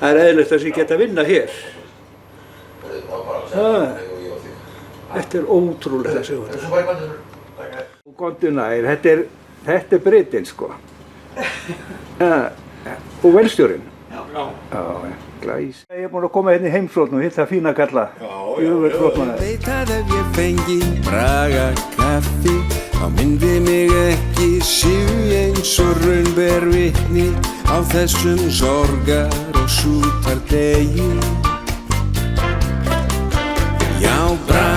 Það eðlilegt að ég geta að vinna hér. Þetta ótrúlega Sigurður. Og komdu nær, þetta Britinn sko. Og velstjórinn. Já, glæs. Ég búinn að koma hérna í heimsókn og hitta fína kalla. Veit að ef ég fengi Braga kaffi þá myndi mig ekki Sif eins og raun ber vitni á þessum sorgar og sútardegi. Já, Braga